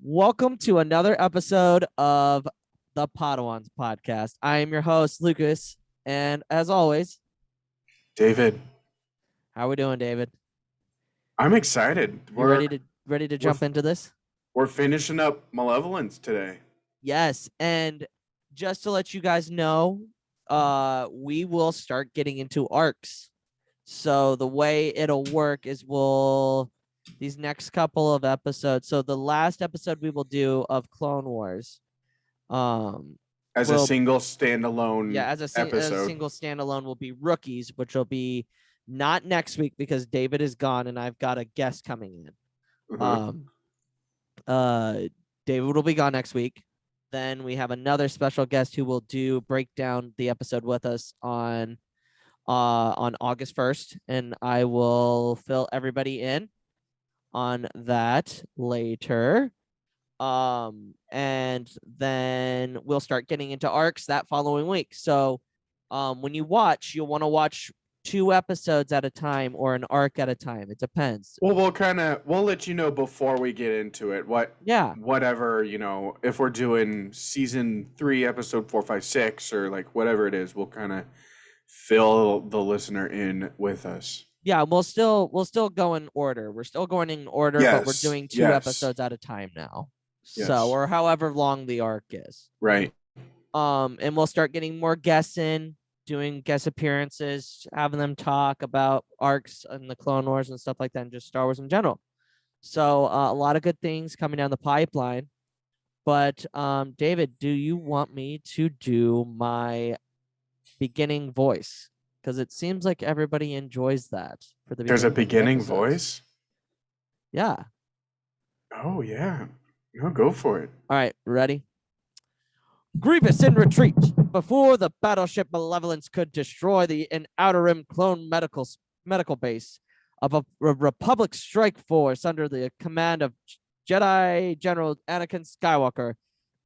Welcome to another episode of the Podwans podcast. I am your host, Lucas, and as always, David, how are we doing, David? I'm excited. You ready to we're jump into this? we're finishing up Malevolence today. Yes, and just to let you guys know, we will start getting into arcs. So the way it'll work is these next couple of episodes. So the last episode we will do of Clone Wars, um, As a will single standalone as a episode. single standalone will be Rookies, which will be not next week because David is gone and I've got a guest coming in. Uh-huh. Uh, David will be gone next week. Then we have another special guest who will break down the episode with us on August 1st, and I will fill everybody in on that later. And then we'll start getting into arcs that following week. So when you watch, you'll want to watch 2 episodes at a time or an arc at a time. It depends. Well, we'll let you know before we get into it. Whatever, if we're doing season 3, episode 4, 5, 6, or like whatever it is, we'll kind of fill the listener in with us. Yeah, we'll still go in order. We're still going in order, but we're doing 2 episodes at a time now. Yes. So, or however long the arc is. Right. And we'll start getting more guests in, doing guest appearances, having them talk about arcs and the Clone Wars and stuff like that, and just Star Wars in general. So a lot of good things coming down the pipeline. But David, do you want me to do my beginning voice? Because it seems like everybody enjoys that for the. There's a beginning voice? Yeah. Oh yeah. No, go for it. All right, ready? Grievous in retreat before the battleship Malevolence could destroy the Outer Rim clone medical base of a Republic strike force under the command of Jedi General Anakin Skywalker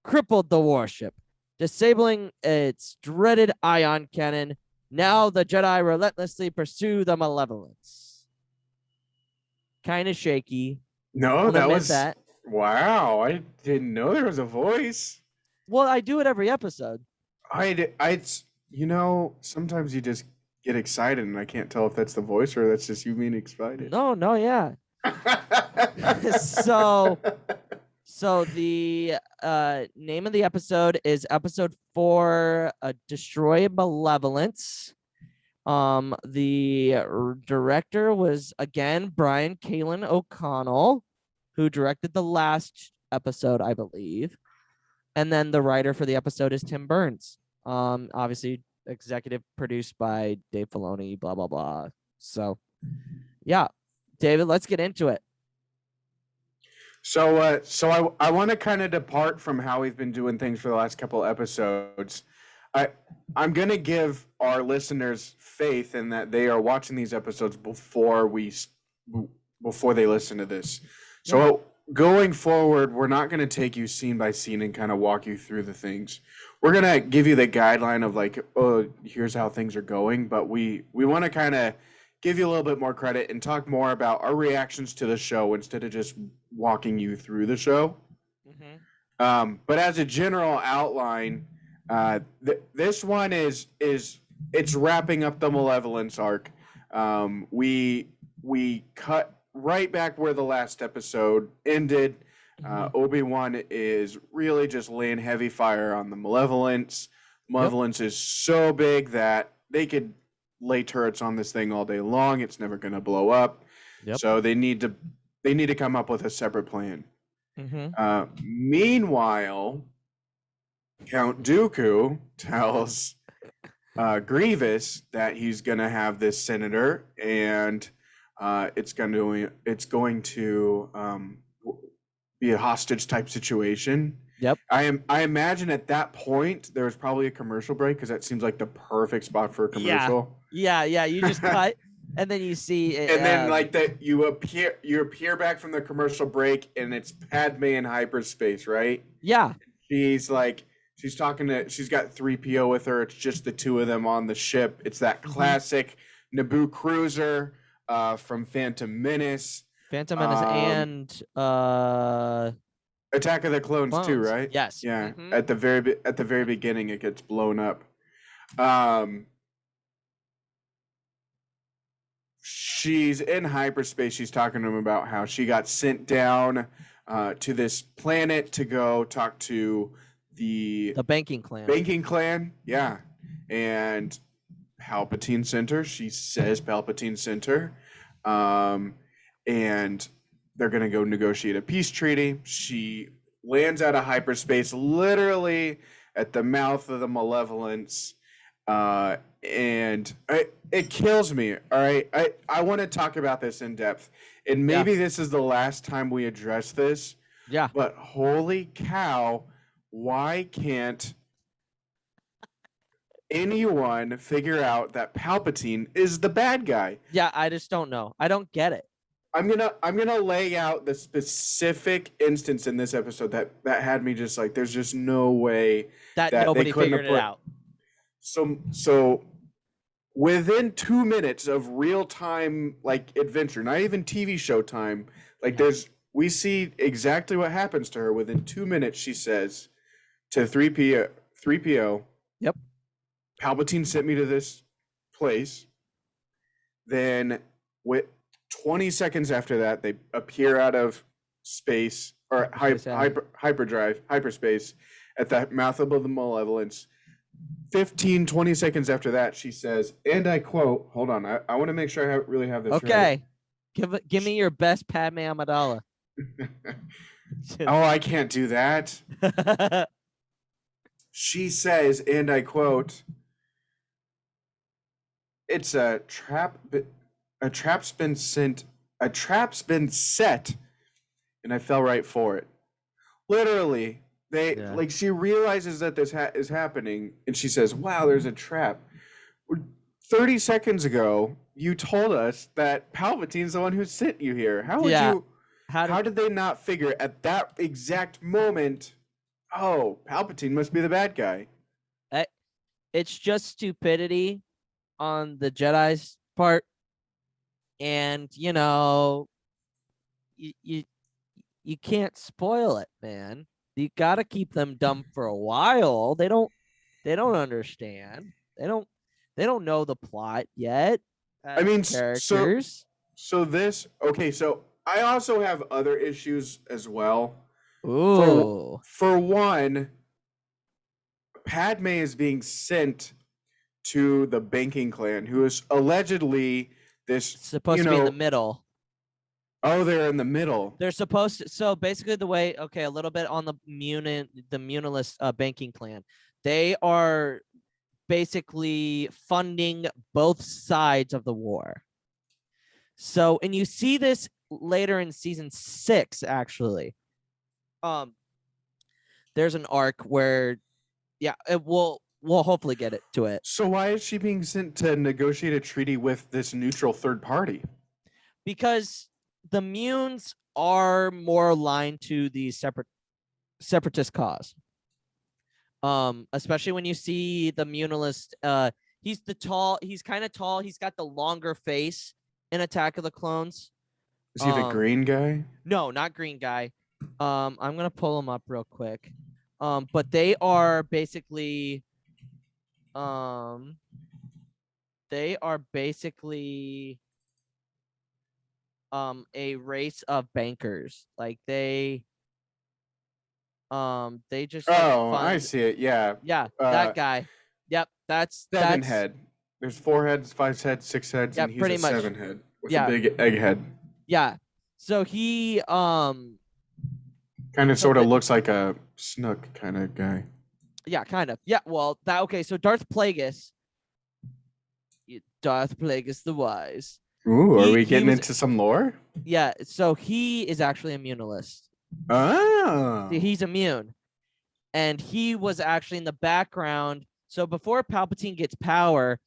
crippled the warship, disabling its dreaded ion cannon. Now the Jedi relentlessly pursue the Malevolence. Kind of shaky. No, that was that. Wow, I didn't know there was a voice. Well, I do it every episode. Sometimes you just get excited, and I can't tell if that's the voice or that's just you being excited. No, yeah. So the name of the episode is episode 4, Destroy Malevolence. The director was again Brian Kalin O'Connell, who directed the last episode, I believe. And then the writer for the episode is Tim Burns. Obviously executive produced by Dave Filoni, blah, blah, blah. So, yeah. David, let's get into it. So I want to kind of depart from how we've been doing things for the last couple episodes. I'm going to give our listeners faith in that they are watching these episodes before they listen to this. So going forward, we're not going to take you scene by scene and kind of walk you through the things. We're going to give you the guideline of like, oh, here's how things are going. But we want to kind of give you a little bit more credit and talk more about our reactions to the show instead of just walking you through the show. Mm-hmm. But as a general outline, this one is it's wrapping up the Malevolence arc. We cut right back where the last episode ended. Obi-Wan is really just laying heavy fire on the Malevolence. Malevolence is so big that they could lay turrets on this thing all day long. It's never going to blow up. So they need to come up with a separate plan. Meanwhile, Count Dooku tells Grievous that he's going to have this senator, and it's going to be a hostage type situation. I imagine at that point there was probably a commercial break because that seems like the perfect spot for a commercial. Yeah. You just cut, and then you see, and then like that you appear back from the commercial break, and it's Padme in hyperspace, right? Yeah. She's got 3PO with her. It's just the two of them on the ship. It's that classic Naboo cruiser from Phantom Menace. And Attack of the Clones too, Clones. right? Yes. Yeah. Mhm. At the very beginning, it gets blown up. Um, she's in hyperspace. She's talking to him about how she got sent down to this planet to go talk to the The banking clan. banking clan. Yeah, and Palpatine Center. She says Palpatine Center, and they're gonna go negotiate a peace treaty. She lands out of hyperspace, literally at the mouth of the Malevolence, and it kills me. All right, I want to talk about this in depth, and maybe this is the last time we address this. Yeah. But holy cow, why can't anyone figure out that Palpatine is the bad guy? Yeah, I just don't know. I don't get it. I'm gonna lay out the specific instance in this episode that had me just like, there's just no way That they nobody couldn't figured have it put- out. So within 2 minutes of real time like adventure, not even TV show time, like we see exactly what happens to her within 2 minutes. She says to 3PO, Yep. Palpatine sent me to this place. Then with 20 seconds after that, they appear out of space or hyperspace at the mouth of the Malevolence. 15, 20 seconds after that, she says, and I quote, hold on, I want to make sure I really have this right. Okay. Give me your best Padme Amidala. Oh, I can't do that. She says, and I quote, it's a trap. A trap's been set, and I fell right for it. Literally, she realizes that this is happening, and she says, "Wow, there's a trap." 30 seconds ago, you told us that Palpatine's the one who sent you here. How would you? How did they not figure at that exact moment? Oh, Palpatine must be the bad guy. It's just stupidity on the Jedi's part. And you can't spoil it, man. You gotta keep them dumb for a while. They don't understand. They don't know the plot yet. I mean, characters. So I also have other issues as well. Ooh. For one, Padme is being sent to the banking clan, who is allegedly supposed to be in the middle. Oh, they're in the middle. They're supposed to. So basically, a little bit on the Munilist banking clan. They are basically funding both sides of the war. So, and you see this later in season 6, actually. There's an arc where, we'll hopefully get to it. So why is she being sent to negotiate a treaty with this neutral third party? Because the Munes are more aligned to the separatist cause. Especially when you see the Munilist. He's kind of tall. He's got the longer face in Attack of the Clones. Is he the green guy? No, not green guy. I'm gonna pull him up real quick. But they are basically a race of bankers. Like they just I see it. Yeah. Yeah, that guy. Yep, that's 7 head. There's 4 heads, 5 heads, 6 heads, and he's pretty much 7 head with a big egg head. Yeah. So he kind of sort of looks like a Snook kind of guy. Yeah, kind of. Yeah, well, so Darth Plagueis the Wise. Ooh, are we getting into some lore? Yeah, so he is actually a Munilist. Oh. He's immune. And he was actually in the background. So before Palpatine gets power,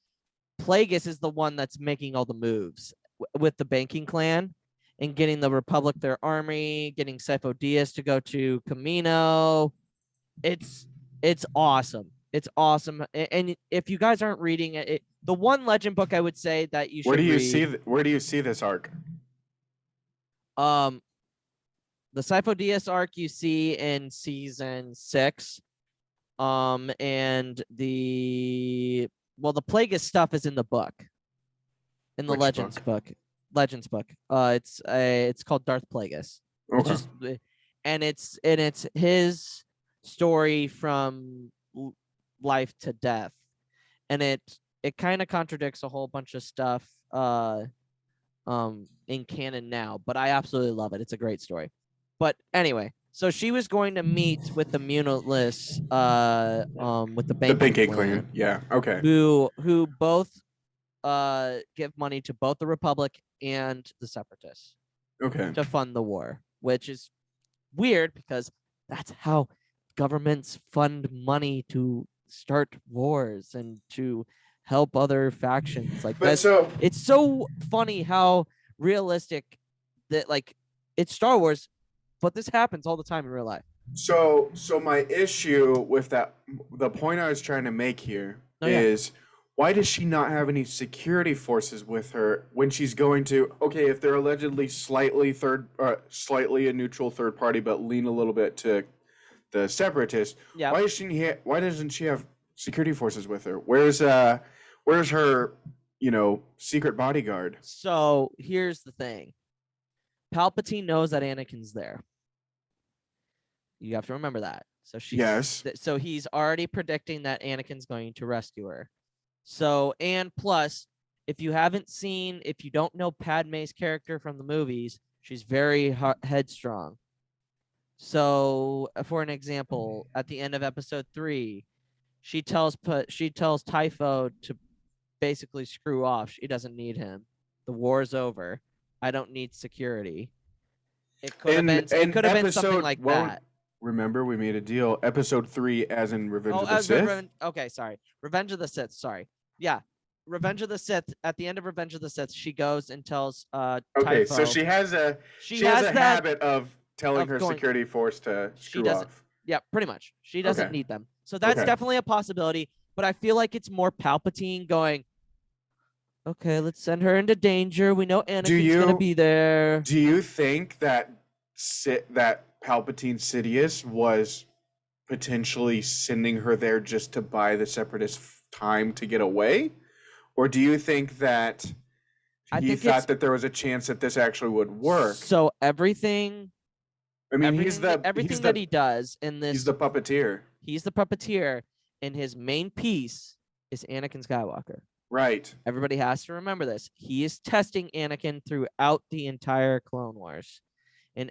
Plagueis is the one that's making all the moves with the banking clan and getting the Republic their army, getting Sifo Dyas to go to Camino. It's awesome. It's awesome. And if you guys aren't reading it, the one legend book I would say that you should read. Where do you see this arc? the Sifo Dyas arc you see in season 6. And the Plagueis stuff is in the book, in the Which Legends book? book. It's called Darth Plagueis. It's Okay. just, and it's his story from life to death, and it kind of contradicts a whole bunch of stuff in canon now, but I absolutely love it. It's a great story. But anyway, so she was going to meet with the Munitless, with the The banking Banking clan, Clan. Yeah. Okay. who both give money to both the Republic and the Separatists Okay. to fund the war, which is weird because that's how governments fund money to start wars and to help other factions. Like, But that's so it's so funny how realistic that, like, it's Star Wars, but this happens all the time in real life. so my issue with that, the point I was trying to make here Oh, yeah. is why does she not have any security forces with her when she's going to, okay, if they're allegedly slightly a neutral third party but lean a little bit to the separatists, Yeah. why doesn't she have security forces with her? Where's her, secret bodyguard? So here's the thing. Palpatine knows that Anakin's there. You have to remember that. So so he's already predicting that Anakin's going to rescue her. So, and plus, if you don't know Padme's character from the movies, she's very headstrong. So, for an example, at the end of episode 3, she tells Typho to basically screw off. She doesn't need him. The war's over. I don't need security. It could have been something like that. Remember, we made a deal. Episode 3, as in Revenge of the Sith. Okay, sorry. Revenge of the Sith. Sorry. Yeah, Revenge of the Sith. At the end of Revenge of the Sith, she goes and tells Okay, Typho, so she has a habit of telling her security force to screw off. Yeah, pretty much. She doesn't need them. So that's definitely a possibility. But I feel like it's more Palpatine going, okay, let's send her into danger. We know Anakin's gonna be there. Do you think that Palpatine Sidious was potentially sending her there just to buy the Separatists time to get away? Or do you think that he thought that there was a chance that this actually would work? So everything that he does in this, he's the puppeteer. He's the puppeteer, and his main piece is Anakin Skywalker. Right. Everybody has to remember this. He is testing Anakin throughout the entire Clone Wars. And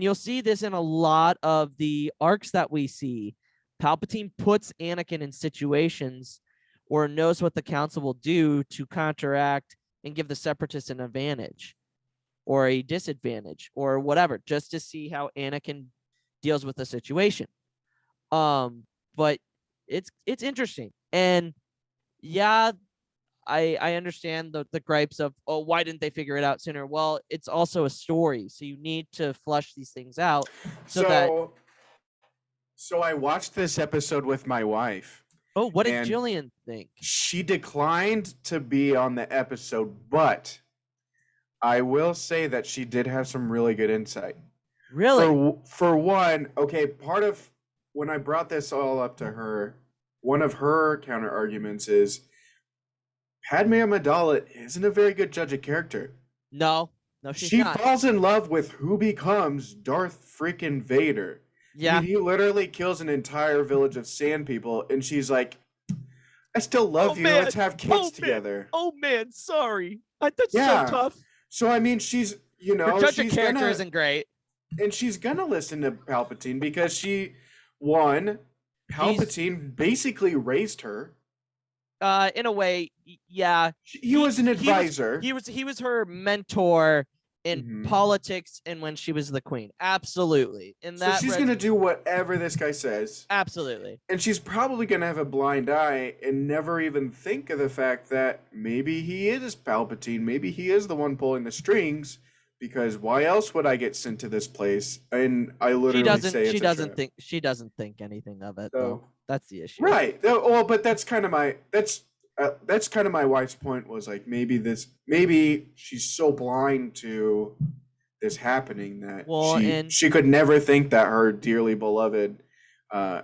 you'll see this in a lot of the arcs that we see. Palpatine puts Anakin in situations or knows what the council will do to counteract and give the Separatists an advantage or a disadvantage or whatever, just to see how Anakin deals with the situation. But it's interesting. And yeah, I understand the gripes of, oh, why didn't they figure it out sooner? Well, it's also a story, so you need to flush these things out. So I watched this episode with my wife. Oh, what did Jillian think? She declined to be on the episode, but I will say that she did have some really good insight. Really? For one, okay, part of when I brought this all up to her, one of her counter arguments is Padme Amidala isn't a very good judge of character. No, she's not. She falls in love with who becomes Darth freaking Vader. Yeah. He literally kills an entire village of sand people, and she's like, I still love you. Man. Let's have kids together. Oh, man. Sorry. That's so tough. So, I mean, she's, her judge of character isn't great. And she's going to listen to Palpatine because Palpatine basically raised her. In a way, yeah. He was an advisor. He was her mentor in politics and when she was the queen. Absolutely. So she's going to do whatever this guy says. Absolutely. And she's probably going to have a blind eye and never even think of the fact that maybe he is Palpatine. Maybe he is the one pulling the strings, because why else would I get sent to this place? And I literally she doesn't think anything of it, though. That's the issue. Right. Well, but that's kind of my wife's point, was like, maybe she's so blind to is happening, that Well, and she could never think that her dearly beloved uh,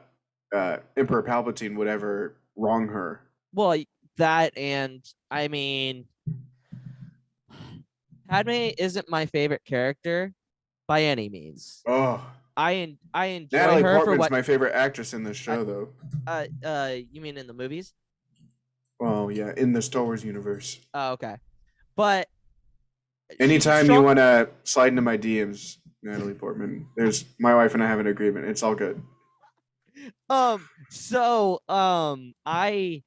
Emperor Palpatine would ever wrong her. well, that, and I mean, Padme isn't my favorite character by any means. Oh, I enjoy Natalie her for Portman's what my favorite actress in this I, show, though. you mean in the movies? Oh yeah, in the Star Wars universe. Oh, okay. But she's Anytime you strong. want to slide into my DMs, Natalie Portman, there's my wife and I have an agreement. It's all good. So I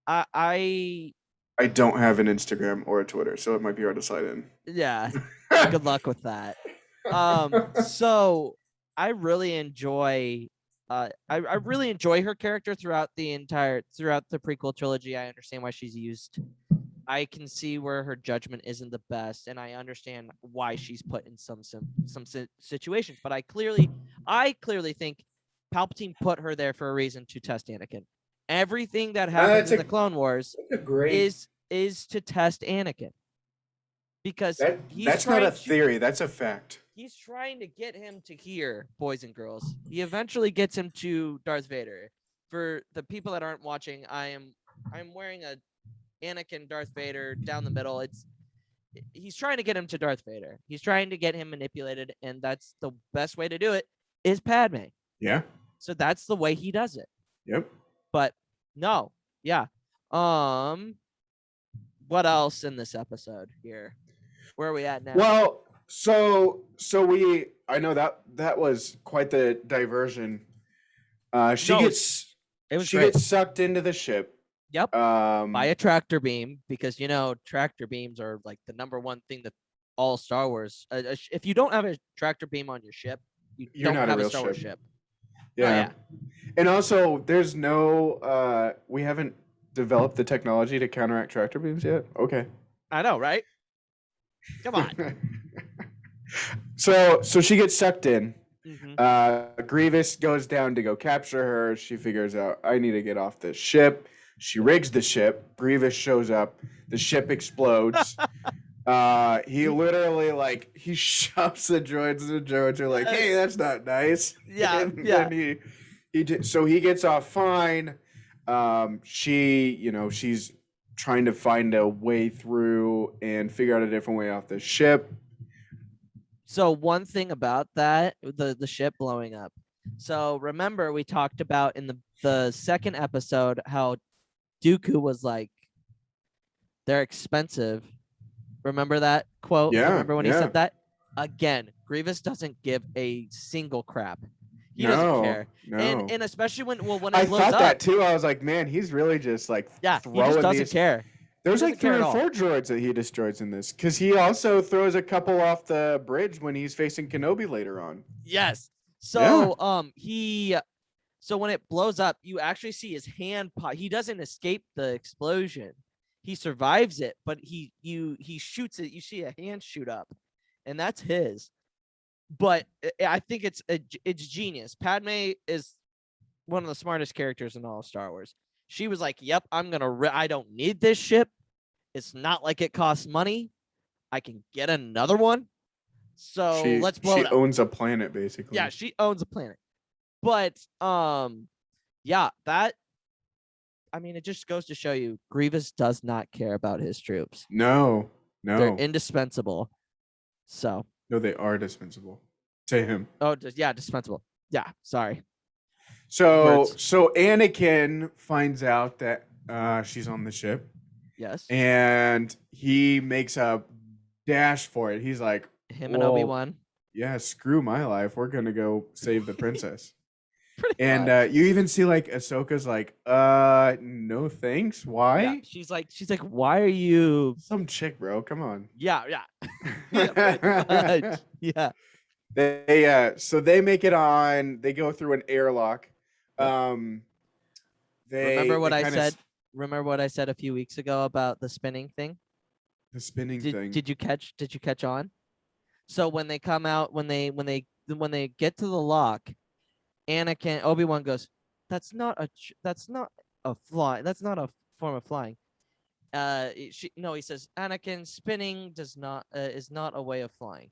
I don't have an Instagram or a Twitter, so it might be hard to slide in. yeah, good luck with that. So I really enjoy I really enjoy her character throughout the prequel trilogy. I understand why she's used. I can see where her judgment isn't the best, and I understand why she's put in some situations. But I clearly think Palpatine put her there for a reason, to test Anakin. Everything that happens in the Clone Wars is to test Anakin, because that's not a theory. That's a fact. He's trying to get him to hear, boys and girls. He eventually gets him to Darth Vader. For the people that aren't watching, I'm wearing a Anakin Darth Vader down the middle. He's trying to get him to Darth Vader. He's trying to get him manipulated, and that's the best way to do it is Padme. Yeah. So that's the way he does it. Yep. But no, yeah. What else in this episode here? Where are we at now? Well, so I know that was quite the diversion. She gets sucked into the ship. Yep. By a tractor beam, because tractor beams are like the number one thing that all Star Wars. If you don't have a tractor beam on your ship, you're don't have a Star Wars ship. Yeah. Oh, yeah. And also, there's no. We haven't developed the technology to counteract tractor beams yet. Okay. I know, right? Come on. So she gets sucked in. Mm-hmm. Grievous goes down to go capture her. She figures out, I need to get off this ship. She rigs the ship. Grievous shows up. The ship explodes. He literally he shoves the droids, and the droids are like, "Hey, that's not nice." Yeah, yeah. So he gets off fine. She's trying to find a way through and figure out a different way off the ship. So one thing about that, the ship blowing up. So remember, we talked about in the second episode how Dooku was like, they're expensive. Remember that quote? Yeah. Remember when he said that? Again, Grievous doesn't give a single crap. He doesn't care. No. And especially when it blows up. I thought that too. I was like, man, he's really just he just doesn't care. There's like 3 or 4 droids that he destroys in this, because he also throws a couple off the bridge when he's facing Kenobi later on. Yes. So so when it blows up, you actually see his hand pop. He doesn't escape the explosion. He survives it, but he shoots it. You see a hand shoot up, and that's his. But I think it's genius. Padme is one of the smartest characters in all of Star Wars. She was like, "Yep, I don't need this ship. It's not like it costs money. I can get another one. So let's blow it up." She owns a planet, basically. Yeah, she owns a planet. But it just goes to show you, Grievous does not care about his troops. No. They're indispensable. So. No, they are dispensable to him. Oh, yeah, dispensable. Yeah, sorry. So Anakin finds out that she's on the ship. Yes. And he makes a dash for it. He's like, him and Obi-Wan. Yeah, screw my life. We're gonna go save the princess. And you even see Ahsoka's like, no thanks. Why? Yeah, she's like, why are you some chick, bro? Come on. Yeah. Yeah. Yeah. So they make it on. They go through an airlock. Remember what I said a few weeks ago about the spinning thing? The spinning thing. Did you catch on? So when they come out, when they get to the lock, Obi-Wan goes, that's not a fly. That's not a form of flying. He says, Anakin, spinning is not a way of flying.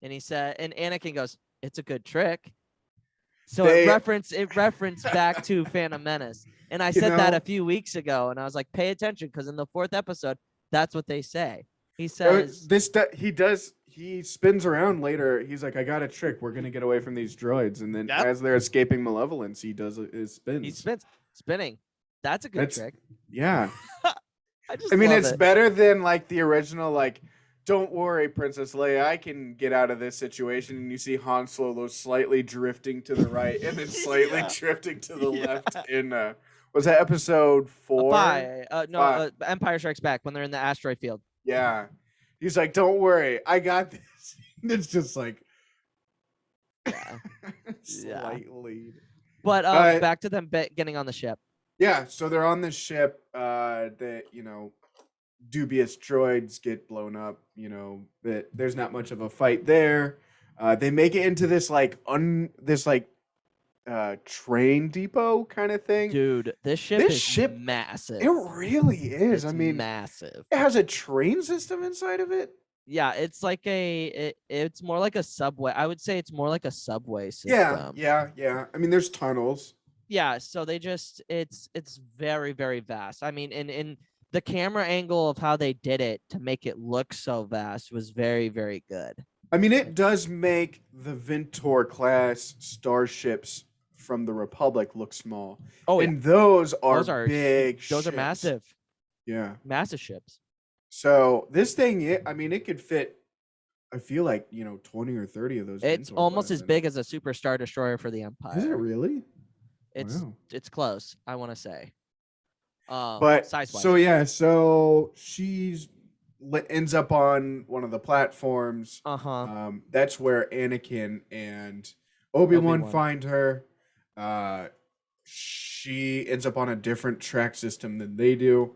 And he said, and Anakin goes, "It's a good trick." So They, it referenced back to Phantom Menace. And I you said that a know, few weeks ago, and I was like, pay attention, because in the 4th episode, that's what they say. He says, he spins around later. He's like, I got a trick. We're gonna get away from these droids. And then Yep. as they're escaping Malevolence, he does his spins. he spinning. That's a good That's trick. yeah. I just I mean, love it's it. better than like the original, like, don't worry, Princess Leia, I can get out of this situation. And you see Han Solo slightly drifting to the right and then slightly Yeah. drifting to the Yeah. left in was that episode 4? No, Empire Strikes Back, when they're in the asteroid field. Yeah. He's like, don't worry, I got this. And it's just like Yeah. slightly. But back to them getting on the ship. Yeah, so they're on the ship. That dubious droids get blown up. There's not much of a fight there. They make it into this train depot kind of thing. Dude, this ship massive. It really is. It's I mean, massive. it has a train system inside of it. Yeah, it's like it's more like a subway. I would say it's more like a subway system. Yeah. I mean, there's tunnels. Yeah, so they just it's very, very vast. I mean, in the camera angle of how they did it to make it look so vast was very, very good. I mean, it does make the Ventor class starships from the Republic look small. Oh, and those are big. Those ships. are massive. Yeah, massive ships. So this thing, it could fit. I feel like 20 or 30 of those. It's almost as big as a Super Star Destroyer for the Empire. Is it really? It's close, I want to say. But size-wise. So she's ends up on one of the platforms. That's where Anakin and Obi-Wan find her. She ends up on a different track system than they do.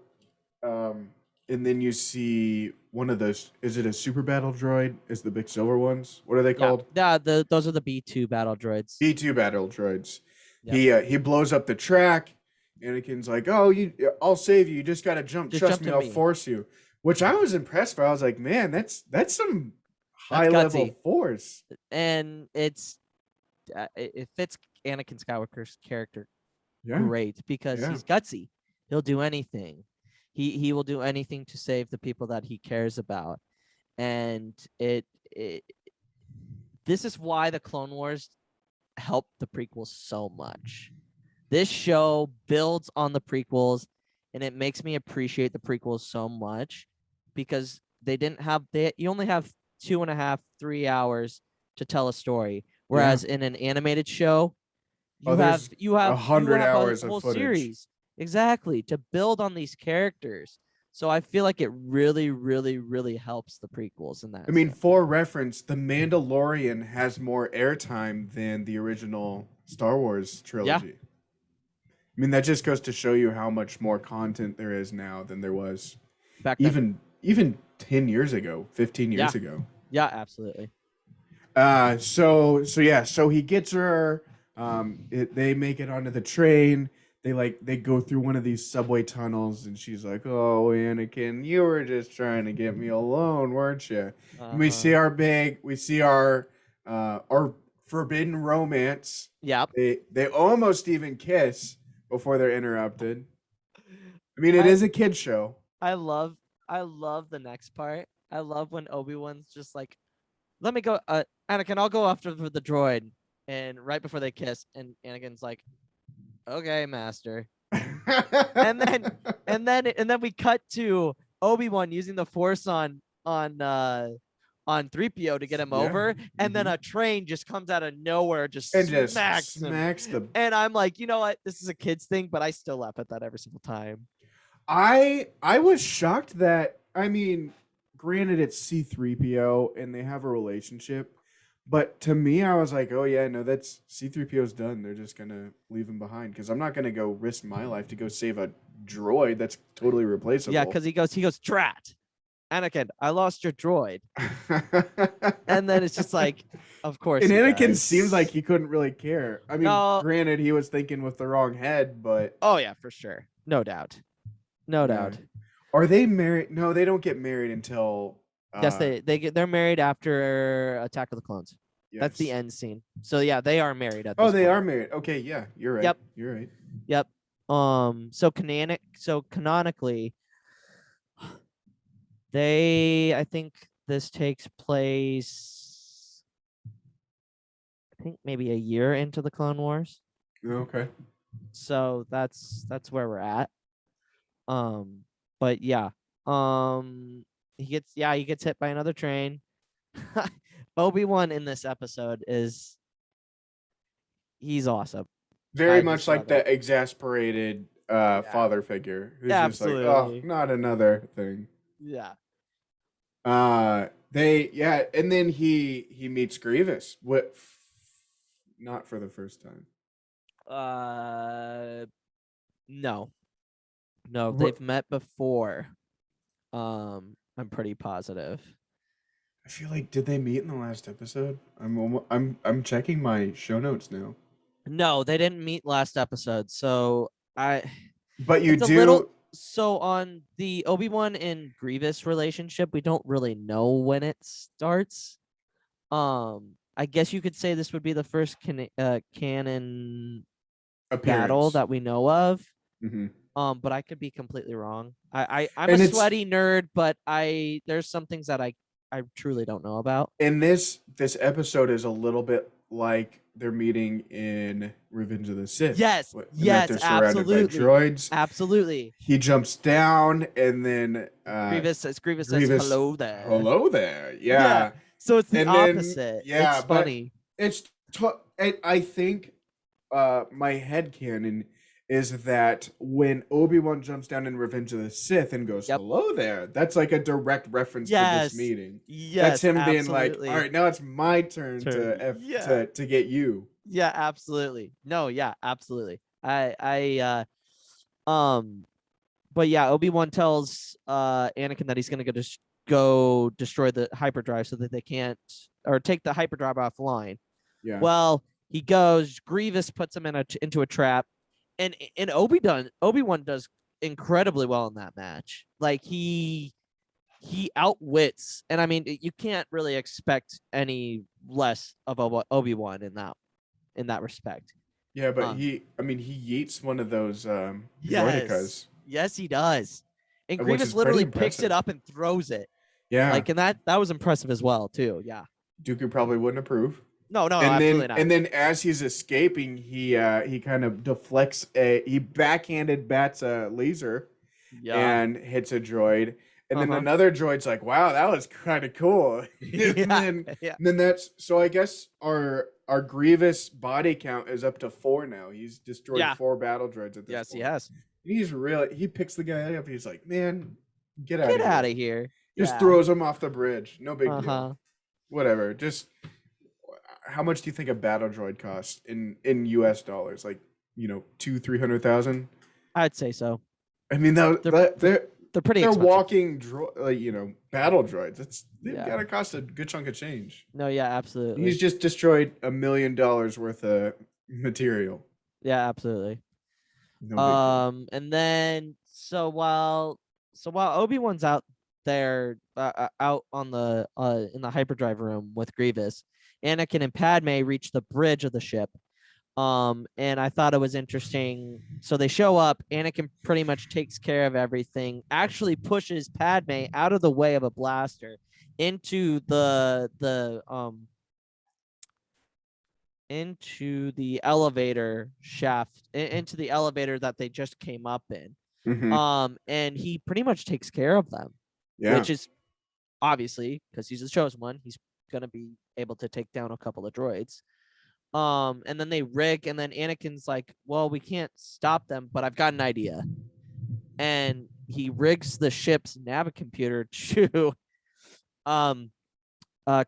And then you see one of those. Is it a super battle droid? Is the big silver ones? What are they called? Yeah, those are the B2 battle droids. B2 battle droids. Yep. He blows up the track. Anakin's like, "Oh, I'll save you. You just gotta jump. Trust me, I'll force you." Which I was impressed by. I was like, "Man, that's some high level force." And it fits Anakin Skywalker's character great because he's gutsy. He'll do anything. He will do anything to save the people that he cares about. And this is why the Clone Wars helped the prequels so much. This show builds on the prequels, and it makes me appreciate the prequels so much because you only have 2.5, 3 hours to tell a story. Whereas in an animated show, you have 100 hours a whole of footage. Series. Exactly, to build on these characters. So I feel like it really, really, really helps the prequels in that. I mean, for reference, The Mandalorian has more airtime than the original Star Wars trilogy. Yeah. I mean, that just goes to show you how much more content there is now than there was back then. Even 10 years ago, 15 years ago. Yeah, absolutely. So he gets her. They make it onto the train. They go through one of these subway tunnels, and she's like, "Oh, Anakin, you were just trying to get me alone, weren't you?" And we see our forbidden romance. Yeah. They almost even kiss before they're interrupted. I mean, it is a kid show. I love the next part. I love when Obi-Wan's just like, "Let me go, Anakin. I'll go after the droid." And right before they kiss, and Anakin's like, "Okay, master." and then we cut to Obi-Wan using the Force on 3PO to get him over, and then a train just comes out of nowhere, smacks him. And I'm like, you know what? This is a kid's thing, but I still laugh at that every single time. I was shocked that, I mean, granted it's C-3PO and they have a relationship. But to me, I was like, oh, yeah, no, that's C-3PO's done. They're just going to leave him behind because I'm not going to go risk my life to go save a droid that's totally replaceable. Yeah, because he goes, "Drat, Anakin, I lost your droid." And then it's just like, of course. And Anakin seems like he couldn't really care. I mean, granted, he was thinking with the wrong head, but. Oh, yeah, for sure. No doubt. No doubt. Are they married? No, they don't get married until Yes, they're married after Attack of the Clones. That's the Yes. end scene. So yeah, they are married at Oh, this they point. are married. Okay, yeah, you're right. Yep. You're right. Yep. So canonically, I think this takes place, I think maybe a year into the Clone Wars. Okay. So that's where we're at. But yeah. He gets hit by another train. Obi-Wan in this episode he's awesome. Very I much just like love it. that exasperated Yeah. father figure who's just like, oh, Absolutely. not another thing. Yeah. And then he meets Grievous. What? Not for the first time. No. No, What? they've met before. I'm pretty positive. I feel like did they meet in the last episode? I'm checking my show notes now. No, they didn't meet last episode. So I But you it's a little do. so on the Obi-Wan and Grievous relationship, we don't really know when it starts. I guess you could say this would be the first canon battle Appearance. that we know of. Hmm. But I could be completely wrong. I'm a And it's sweaty nerd, but there's some things that I truly don't know about. in this episode is a little bit like they're meeting in Revenge of the Sith. Yes, In that they're surrounded by absolutely, droids. absolutely. He jumps down, and then Grievous says Grievous, hello there. hello there. Yeah. Yeah. So it's the And then opposite. yeah, It's but funny. I think my head canon is that when Obi-Wan jumps down in Revenge of the Sith and goes, Yep. hello there, that's like a direct reference to Yes. this meeting. Yes. That's him being absolutely. like, all right, now it's my turn to get you. Yeah, absolutely. No, yeah, absolutely. But yeah, Obi-Wan tells Anakin that he's gonna go destroy the hyperdrive so that they can't, or take the hyperdrive offline. Yeah. Well, he goes. Grievous puts him into a trap, and Obi-Wan does incredibly well in that match. Like he outwits, and I mean you can't really expect any less of Obi-Wan in that respect. Yeah, but he yeets one of those Yes, droidicas, yes, he does. And which Grievous is pretty literally picks it impressive. up and throws it. Yeah. Like, and that was impressive as well too. Yeah. Dooku probably wouldn't approve. No, And absolutely not. then as he's escaping, he kind of deflects he backhanded bats a laser Yeah. and hits a droid. And then another droid's like, wow, that was kind of cool. And then that's so I guess our Grievous body count is up to 4 now. He's destroyed 4 battle droids at this point. Yes, he has. He picks the guy up. He's like, man, get Get out of here. Just throws him off the bridge. No big Uh-huh. deal. Whatever. Just how much do you think a battle droid costs in US dollars? Like, 200,000-300,000? I'd say so. I mean, they're pretty they're expensive. walking battle droids. They've Yeah. got to cost a good chunk of change. No, yeah, absolutely. He's just destroyed $1 million worth of material. Yeah, absolutely. No big deal. And then while Obi-Wan's out there out on the in the hyperdrive room with Grievous, Anakin and Padme reach the bridge of the ship. And I thought it was interesting. So they show up. Anakin pretty much takes care of everything. Actually pushes Padme out of the way of a blaster into the elevator shaft, into the elevator that they just came up in. Mm-hmm. And he pretty much takes care of them. Yeah. Which is obviously, because he's the chosen one, he's gonna be able to take down a couple of droids. And then they rig, and then Anakin's like, well, we can't stop them, but I've got an idea. And he rigs the ship's navicomputer to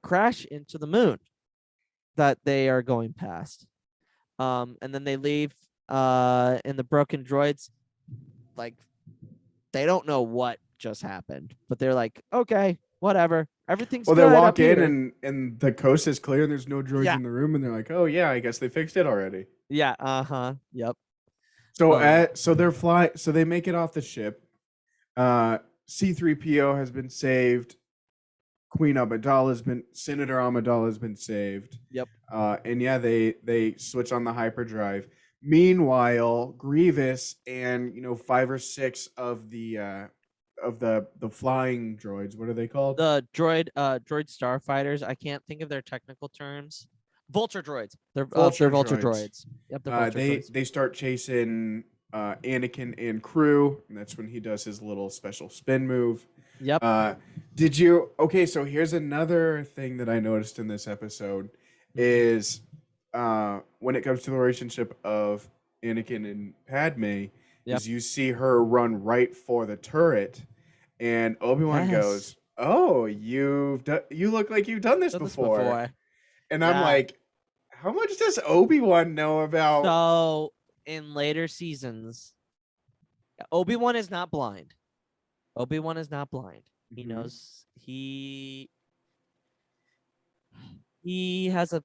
crash into the moon that they are going past. And then they leave and the broken droids, like, they don't know what just happened, but they're like, okay, whatever. Everything's good. Well, they walk up here. in and the coast is clear and there's no droids in the room, and they're like, oh yeah, I guess they fixed it already. Yeah, yep. So they're so they make it off the ship. C3PO has been saved. Senator Amidala has been saved. Yep. And yeah, they switch on the hyperdrive. Meanwhile, Grievous and 5 or 6 of the flying droids. What are they called? The droid starfighters. I can't think of their technical terms. Vulture droids. They're vulture droids. Yep, they're vulture droids. They start chasing Anakin and crew, and that's when he does his little special spin move. Yep. Did you? Okay, so here's another thing that I noticed in this episode is when it comes to the relationship of Anakin and Padme, is you see her run right for the turret, and Obi-Wan goes, "Oh, you look like you've done this before." And I'm like, how much does Obi-Wan know about? So in later seasons, Obi-Wan is not blind. Obi-Wan is not blind. He knows he has a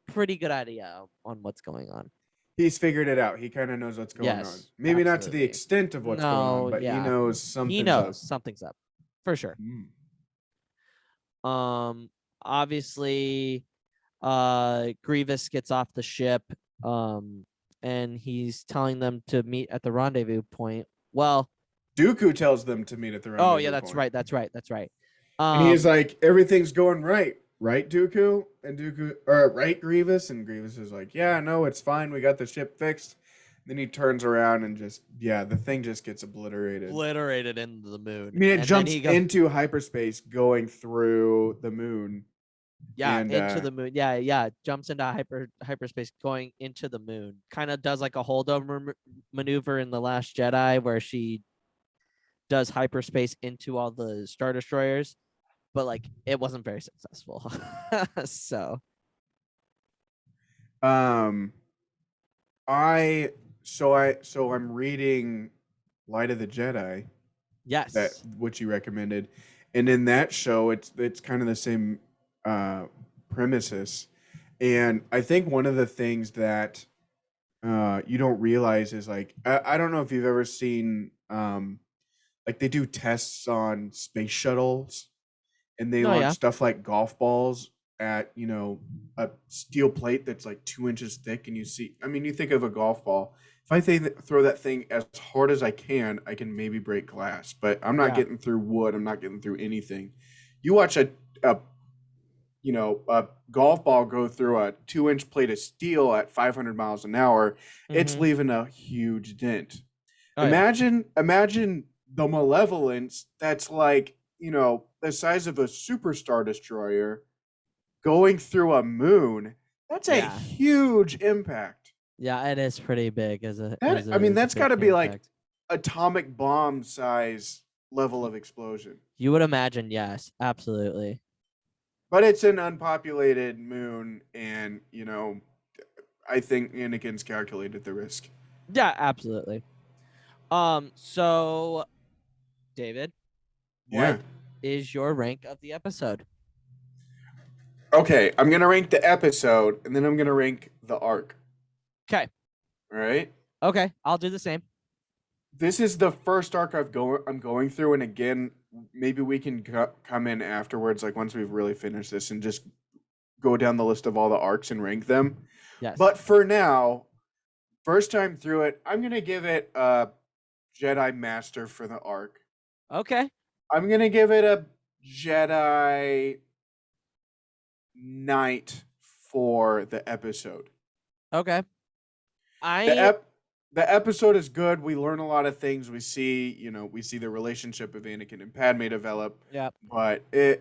pretty good idea on what's going on. He's figured it out. He kind of knows what's going on. Maybe not to the extent of what's going on, but he knows something's up for sure. Obviously, Grievous gets off the ship, and he's telling them to meet at the rendezvous point. Well, Dooku tells them to meet at the rendezvous point. Oh yeah, that's right. And he's like, everything's going right, Dooku? And right, Grievous? And Grievous is like, yeah, no, it's fine. We got the ship fixed. Then he turns around and the thing just gets obliterated. Obliterated into the moon. I mean, it jumps into hyperspace going through the moon. Yeah, into the moon. Yeah. Jumps into hyperspace going into the moon. Kind of does like a holdover maneuver in The Last Jedi where she does hyperspace into all the Star Destroyers, but like it wasn't very successful. So I'm reading Light of the Jedi. Yes. Which you recommended. And in that show it's kind of the same premises. And I think one of the things that you don't realize is like I don't know if you've ever seen like they do tests on space shuttles and they launch stuff like golf balls at, a steel plate that's like 2 inches thick. And you think of a golf ball. If I throw that thing as hard as I can maybe break glass, but I'm not getting through wood. I'm not getting through anything. You watch a golf ball go through a 2-inch plate of steel at 500 miles an hour. It's leaving a huge dent. Imagine the Malevolence that's like, the size of a super Star Destroyer going through a moon. That's a huge impact. Yeah, it is pretty big that's got to be like atomic bomb size level of explosion. You would imagine, yes, absolutely. But it's an unpopulated moon, and, I think Anakin's calculated the risk. Yeah, absolutely. So, David, what is your rank of the episode? Okay, I'm going to rank the episode, and then I'm going to rank the arc. Okay. All right? Okay, I'll do the same. This is the first arc I'm going through, and again, maybe we can come in afterwards, like once we've really finished this, and just go down the list of all the arcs and rank them. Yes. But for now, first time through it, I'm gonna give it a Jedi Master for the arc. Okay. I'm gonna give it a Jedi Knight for the episode. Okay. The episode is good. We learn a lot of things. We see the relationship of Anakin and Padme develop. Yeah. But we're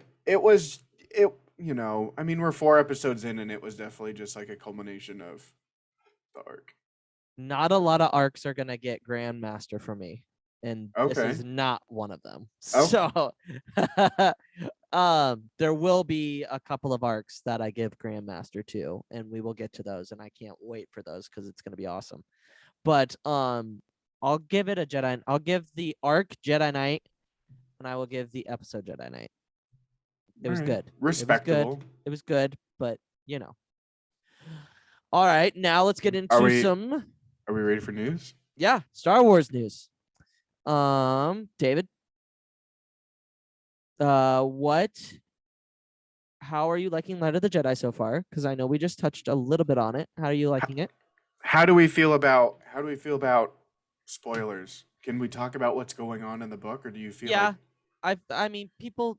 4 episodes in, and it was definitely just like a culmination of the arc. Not a lot of arcs are gonna get Grandmaster for me, and this is not one of them. So, there will be a couple of arcs that I give Grandmaster to, and we will get to those, and I can't wait for those because it's gonna be awesome. But I'll give it a Jedi. I'll give the arc Jedi Knight, and I will give the episode Jedi Knight. It was good. Respectable. It was good, but All right, now let's get into some. Are we ready for news? Yeah, Star Wars news. David. What? How are you liking Light of the Jedi so far? Because I know we just touched a little bit on it. How are you liking it? How do we feel about spoilers? Can we talk about what's going on in the book, or do you feel like Yeah, I mean, people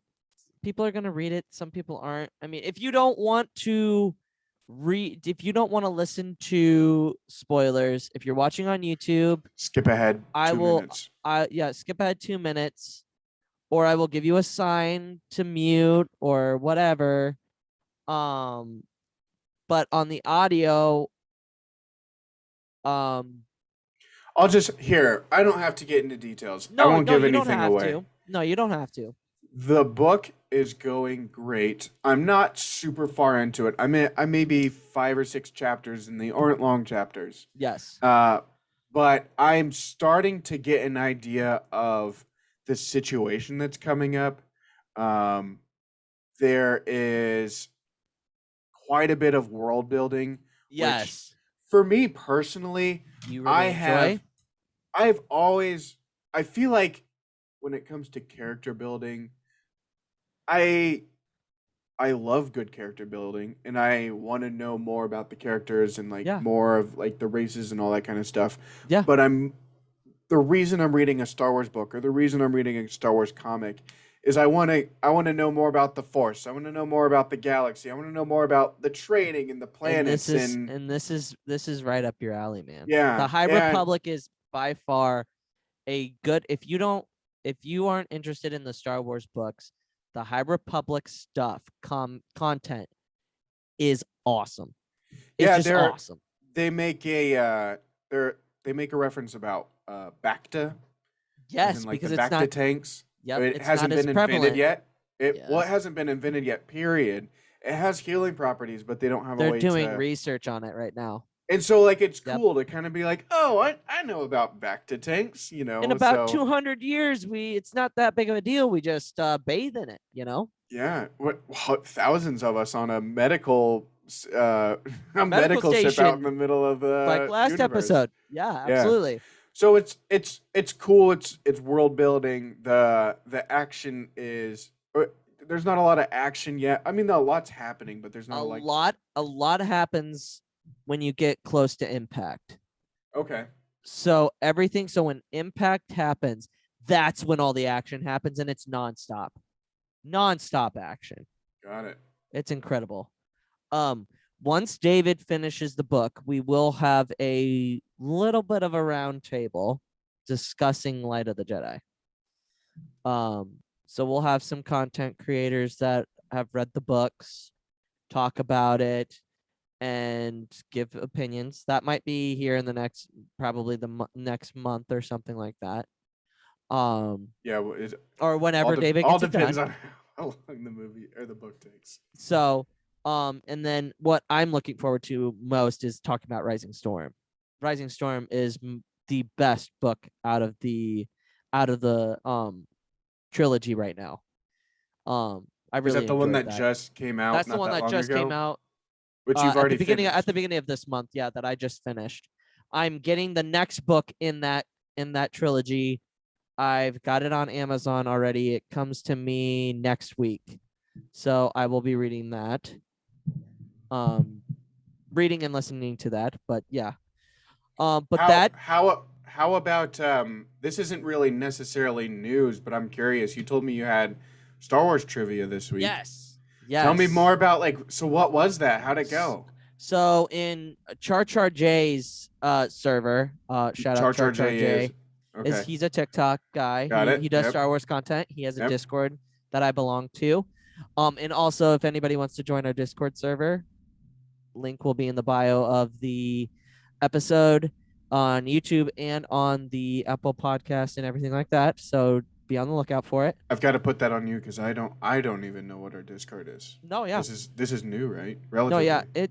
are gonna read it. Some people aren't. I mean, if you don't want to if you don't want to listen to spoilers, if you're watching on YouTube, skip ahead I 2 will. minutes? Yeah, skip ahead 2 minutes, or I will give you a sign to mute or whatever. Um, but on the audio, um, I'll just here. I don't have to get into details. I no, won't no, give you don't anything have away. to. No, you don't have to. The book is going great. I'm not super far into it. I may be 5 or 6 chapters, and they aren't long chapters. Yes. But I'm starting to get an idea of the situation that's coming up. Um, there is quite a bit of world building, which Yes. for me personally, You I really enjoy. I've always I feel like when it comes to character building, I I love good character building, and I want to know more about the characters and like Yeah. more of like the races and all that kind of stuff. Yeah. But the reason I'm reading a Star Wars book, or the reason I'm reading a Star Wars comic, is I want to know more about the Force. I want to know more about the galaxy. I want to know more about the training and the planets and This is right up your alley, man. The yeah, High and Republic is by far a good if you aren't interested in the Star Wars books, the High Republic stuff content is awesome. It's yeah, just awesome. they make a they make a reference about Bacta, as in Yes, like the because it's Bacta not tanks. yep, It it's not hasn't as been invented prevalent. yet. It Yes. hasn't been invented yet. Period. It has healing properties, but they don't have a They're way doing to. research on it right now. And so, like, it's Yep. cool to kind of be like, oh, I know about Bacta tanks, you know. In about So 200 years, it's not that big of a deal. We just bathe in it, you know? yeah, what thousands of us on a medical a Medical medical ship out in station, the middle of like the last universe. episode. Yeah, Yeah. absolutely. So it's cool. It's world building. The action is there's not a lot of action yet. I mean, a lot's happening, but there's not like A lot happens when you get close to impact. okay. So when impact happens, that's when all the action happens, and it's nonstop. Nonstop action. Got it. It's incredible. Once David finishes the book, we will have a little bit of a round table discussing Light of the Jedi. So we'll have some content creators that have read the books talk about it and give opinions. That might be here in the next probably the next month or something like that. Yeah, well, it Or whenever David all gets it depends done. on how long the movie or the book takes. So, and then what I'm looking forward to most is talking about Rising Storm. Rising Storm is the best book out of the trilogy right now. I really Is that the one enjoyed that that. just came out? That's the not one that that long just came ago, out which you've at the already beginning finished. of this month. Yeah, that I just finished. I'm getting the next book in that trilogy. I've got it on Amazon already. It comes to me next week, so I will be reading that. Reading and listening to that. But yeah. But How about this isn't really necessarily news, but I'm curious. You told me you had Star Wars trivia this week. Yes. Yes. Tell me more about like so what was that? How'd it go? So in Char Char J's server, shout out Char Char J. Okay. He's a TikTok guy. Got it. He does Yep. Star Wars content. He has a Yep. Discord that I belong to. And also if anybody wants to join our Discord server, link will be in the bio of the episode on YouTube and on the Apple podcast and everything like that. So be on the lookout for it. I've got to put that on you because I don't even know what our Discord is. No, yeah. This is new, right? No, Relatively.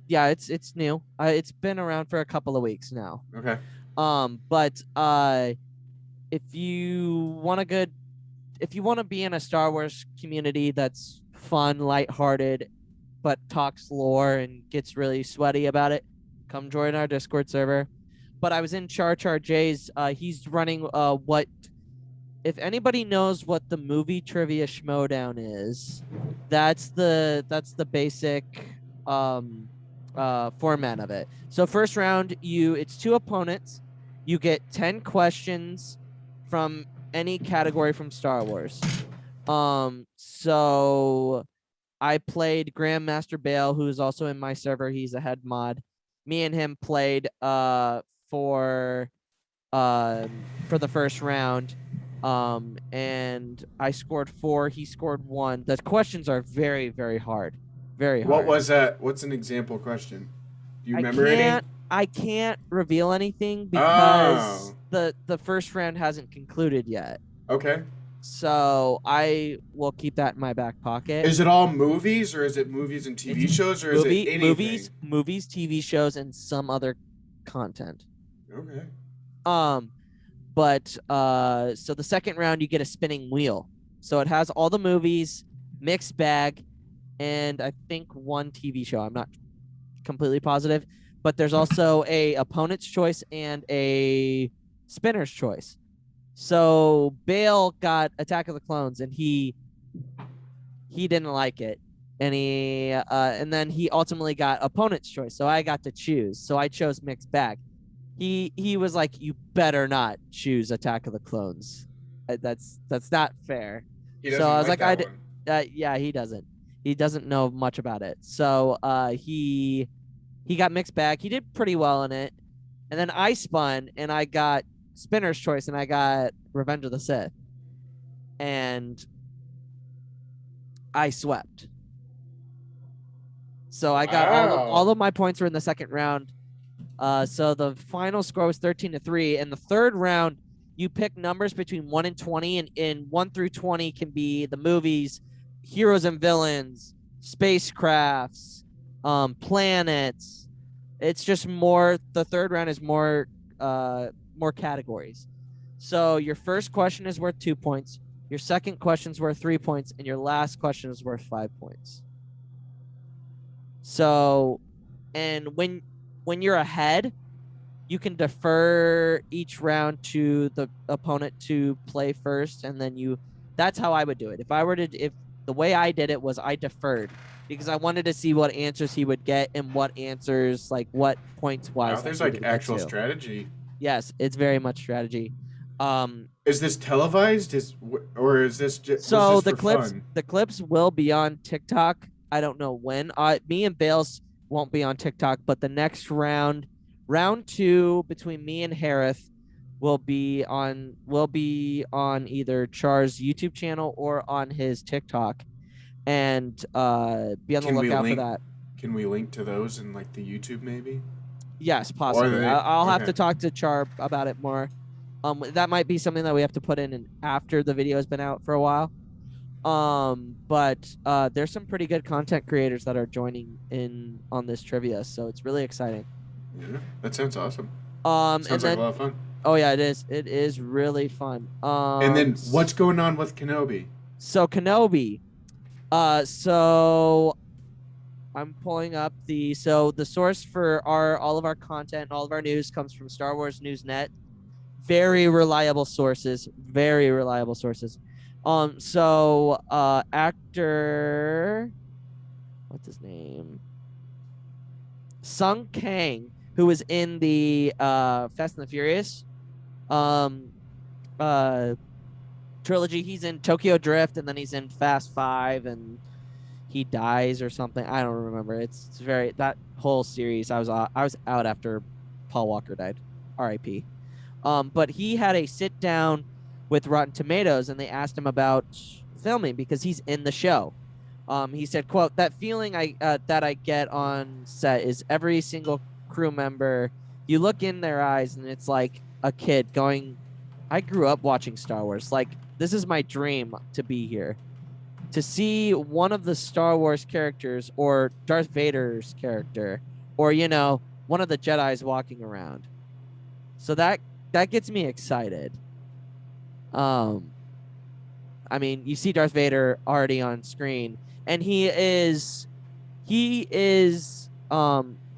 yeah. It's new. It's been around for a couple of weeks now. Okay. But if you want to be in a Star Wars community that's fun, lighthearted, but talks lore and gets really sweaty about it, come join our Discord server. But I was in Char Char J's. He's running what if anybody knows what the movie trivia schmodown is, that's the basic format of it. So first round, it's 2 opponents. You get 10 questions from any category from Star Wars. So I played Grandmaster Bale, who's also in my server. He's a head mod. Me and him played for the first round. And I scored 4, he scored 1. The questions are very, very hard. Very hard. What was that? What's an example question? Do you I remember any? can't reveal anything because the first round hasn't concluded yet. Okay. So I will keep that in my back pocket. Is it all movies, or is it movies and TV shows, or is it anything? Movies, TV shows, and some other content. Okay. But so the second round you get a spinning wheel. So it has all the movies, mixed bag, and I think 1 TV show. I'm not completely positive, but there's also a opponent's choice and a spinner's choice. So Bale got Attack of the Clones, and he didn't like it, and and then he ultimately got opponent's choice. So I got to choose. So I chose mixed bag. He was like, "You better not choose Attack of the Clones. That's not fair." So I was like, "Yeah, he doesn't. He doesn't know much about it." So he got mixed bag. He did pretty well in it, and then I spun and I got spinner's choice, and I got Revenge of the Sith, and I swept. So I got all of my points were in the second round. So the final score was 13-3. In the third round, you pick numbers between 1 and 20, and in 1 through 20 can be the movies, heroes and villains, spacecrafts, planets. It's just more. The third round is more categories. So your first question is worth 2 points. Your second question is worth 3 points, and your last question is worth 5 points. So, and when you're ahead, you can defer each round to the opponent to play first, and then that's how I would do it. If the way I did it was I deferred because I wanted to see what answers he would get and what answers, like what points wise. There's like actual strategy. Yes, it's very much strategy. Is this televised? Or is this just so the clips? Fun? The clips will be on TikTok. I don't know when. Me and Bales won't be on TikTok, but the next round 2 between me and Harith will be on either Char's YouTube channel or on his TikTok, and be on the lookout for that. Can we link to those in like the YouTube maybe? Yes, possibly. I'll have to talk to Char about it more. That might be something that we have to put in after the video has been out for a while. But there's some pretty good content creators that are joining in on this trivia, so it's really exciting. Yeah, that sounds awesome. Sounds like a lot of fun. Oh yeah, it is. It is really fun. And then what's going on with Kenobi? So Kenobi, so I'm pulling up the source for all of our content, all of our news comes from Star Wars News Net. Very reliable sources. Very reliable sources. So actor, what's his name? Sung Kang, who was in the Fast and the Furious trilogy. He's in Tokyo Drift, and then he's in Fast 5, and he dies or something. I don't remember. It's very, that whole series. I was out after Paul Walker died. R.I.P. But he had a sit down with Rotten Tomatoes, and they asked him about filming because he's in the show. He said, quote, "That feeling that I get on set is every single crew member, you look in their eyes and it's like a kid going, I grew up watching Star Wars. Like, this is my dream to be here. To see one of the Star Wars characters or Darth Vader's character or, one of the Jedis walking around. So that gets me excited. I mean, you see Darth Vader already on screen, and he is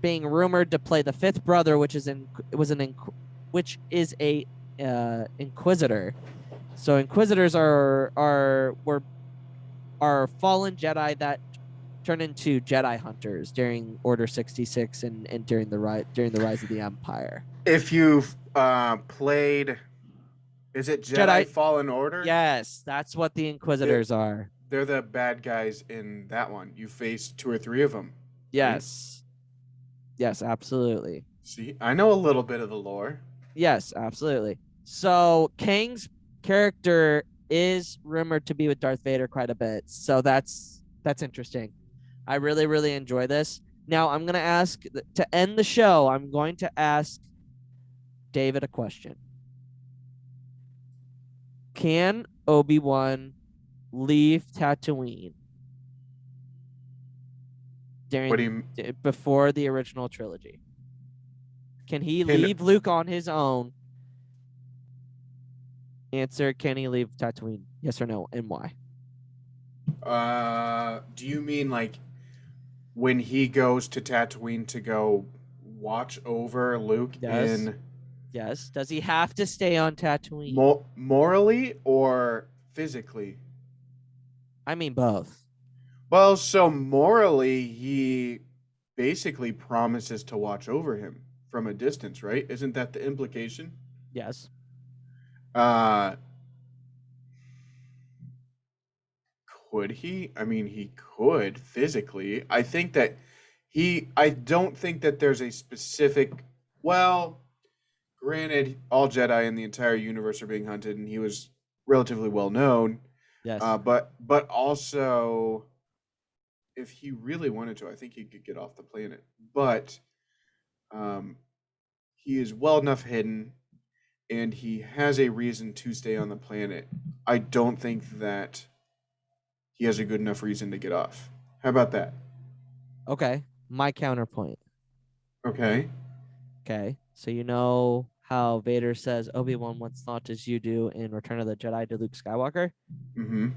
being rumored to play the fifth brother, which is a Inquisitor. So Inquisitors are fallen Jedi that turn into Jedi hunters during Order 66 and during the rise of the Empire. If you've played, is it Jedi Jedi, Fallen Order? yes, that's what the They're, Inquisitors are. they're the bad guys in that one. You face 2 or 3 of them. Right? Yes. Yes, absolutely. See, I know a little bit of the lore. Yes, absolutely. So Kang's character is rumored to be with Darth Vader quite a bit. So that's interesting. I really, really enjoy this. Now I'm gonna ask to end the show, I'm going to ask David a question. Can Obi-Wan leave Tatooine What do you before the original trilogy? Can he can leave Luke on his own? Answer, can he leave Tatooine? Yes or no, and why? do you mean like when he goes to Tatooine to go watch over Luke Yes. in Yes. Does he have to stay on Tatooine? morally or physically? I mean both. Well, so morally, he basically promises to watch over him from a distance, right? Isn't that the implication? Yes. Uh, could he? I mean, he could physically. I don't think that there's a specific. Well, granted, all Jedi in the entire universe are being hunted, and he was relatively well known. Yes. But also, if he really wanted to, I think he could get off the planet. But um, he is well enough hidden, and he has a reason to stay on the planet. I don't think that he has a good enough reason to get off. How about that? Okay. My counterpoint. Okay. Okay. So you know how Vader says Obi-Wan once thought as you do in Return of the Jedi to Luke Skywalker? Mm-hmm.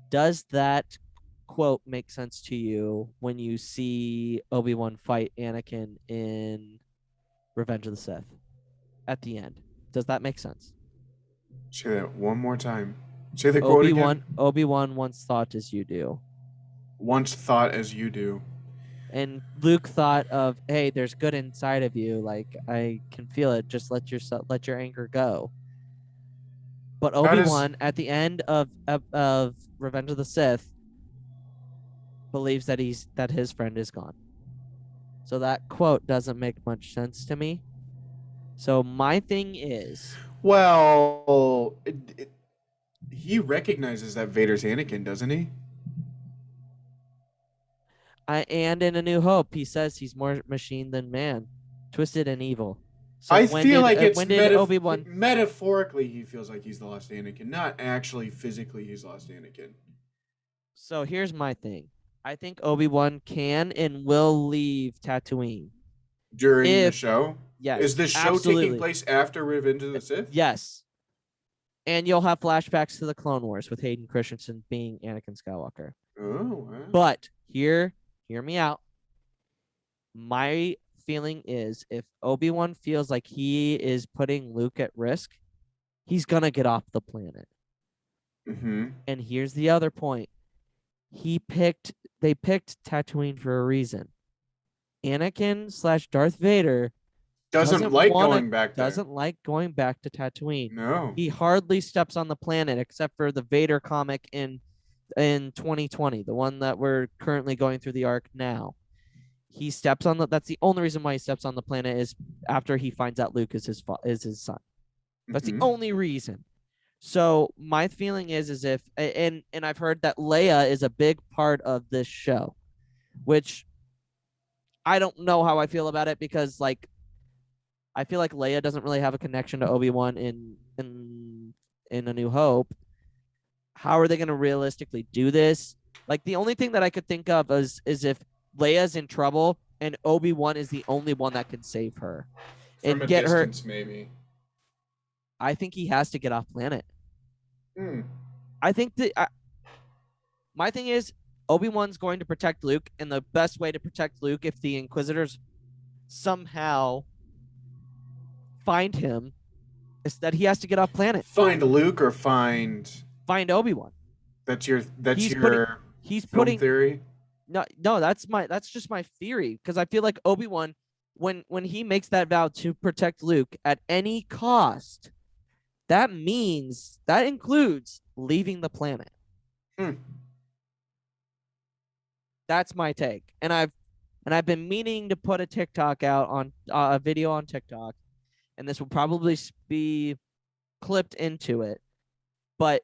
Does that quote make sense to you when you see Obi-Wan fight Anakin in Revenge of the Sith at the end? Does that make sense? Say that one more time. Say the quote again. Obi-Wan once thought as you do. Once thought as you do. And Luke thought of, hey, there's good inside of you. Like I can feel it. Just let your anger go. But Obi-Wan at the end of Revenge of the Sith believes that his friend is gone. So that quote doesn't make much sense to me. So my thing is, well, he recognizes that Vader's Anakin, doesn't he? and in A New Hope, he says he's more machine than man, twisted and evil. So I feel like it's when did Obi-Wan metaphorically he feels like he's the lost Anakin, not actually physically he's lost Anakin. So here's my thing. I think Obi-Wan can and will leave Tatooine During the show? Yes. Is the show taking place after Revenge of the Sith? Yes. And you'll have flashbacks to the Clone Wars with Hayden Christensen being Anakin Skywalker. Oh, wow. But hear me out. My feeling is if Obi-Wan feels like he is putting Luke at risk, he's going to get off the planet. Mm-hmm. And here's the other point. They picked Tatooine for a reason. Anakin / Darth Vader doesn't like going back there. Doesn't like going back to Tatooine. No. He hardly steps on the planet except for the Vader comic in 2020, the one that we're currently going through the arc now. He steps on that's the only reason why he steps on the planet is after he finds out Luke is his son. That's the only reason. So my feeling is if and I've heard that Leia is a big part of this show, which I don't know how I feel about it because like I feel like Leia doesn't really have a connection to Obi-Wan in A New Hope. How are they going to realistically do this? Like the only thing that I could think of is if Leia's in trouble and Obi-Wan is the only one that can save her and get distance, her. Maybe. I think he has to get off planet. I think that my thing is Obi-Wan's going to protect Luke, and the best way to protect Luke if the Inquisitors somehow find him It's that he has to get off planet, Find Luke or find find Obi-Wan. that's your He's film putting theory. no, that's just my theory because I feel like Obi-Wan when he makes that vow to protect Luke at any cost, that includes leaving the planet. Hmm. That's my take. And I've been meaning to put a TikTok out on a video on TikTok, and this will probably be clipped into it. But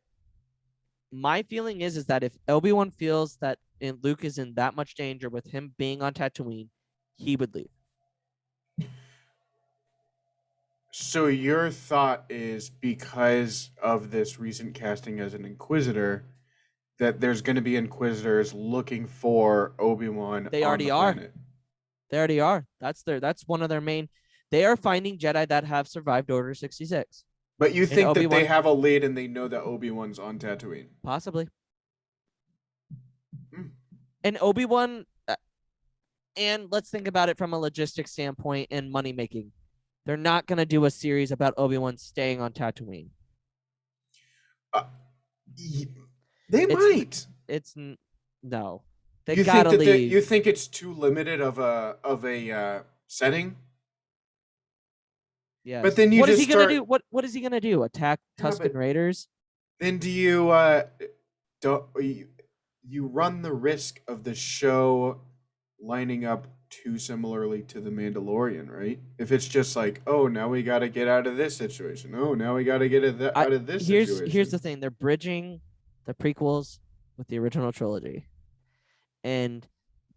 my feeling is that if Obi-Wan feels that Luke is in that much danger with him being on Tatooine, he would leave. So your thought is because of this recent casting as an Inquisitor, that there's going to be Inquisitors looking for Obi-Wan They on already the are. planet. They already are. That's one of their main. They are finding Jedi that have survived Order 66. But you And think that they Obi-Wan have a lead and they know that Obi-Wan's on Tatooine? possibly. Hmm. And Obi-Wan and let's think about it from a logistics standpoint and money making. They're not going to do a series about Obi-Wan staying on Tatooine. They might. It's no. They You think gotta that leave. you think it's too limited of a setting? Yes. But then you what is just he gonna start. do? What is he gonna do? Attack Tusken Raiders? Then do you don't you run the risk of the show lining up too similarly to the Mandalorian, right? If it's just like, oh, now we got to get out of this situation. Oh, now we got to get out of this situation. Here's the thing. They're bridging the prequels with the original trilogy. And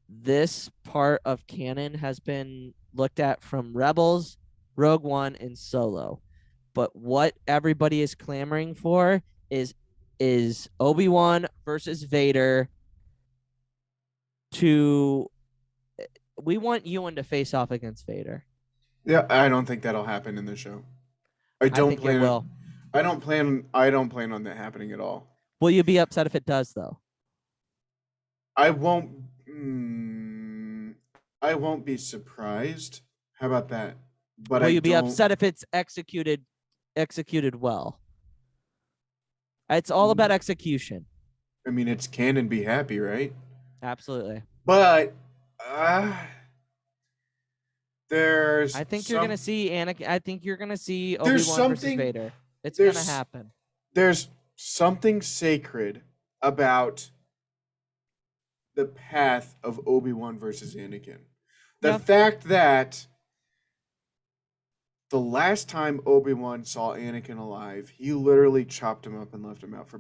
this part of canon has been looked at from Rebels, Rogue One, and Solo. But what everybody is clamoring for is Obi-Wan versus Vader. We want Ewan to face off against Vader. Yeah, I don't think that'll happen in the show. I think it will. I don't plan on that happening at all. Will you be upset if it does, though? I won't. I won't be surprised. How about that? But will you be upset if it's executed well? It's all about execution. I mean, it's canon. Be happy, right? Absolutely. But there's. I think you're gonna see Anakin. I think you're gonna see Obi-Wan versus Vader. It's gonna happen. There's something sacred about the path of Obi-Wan versus Anakin. The fact that the last time Obi-Wan saw Anakin alive, he literally chopped him up and left him out for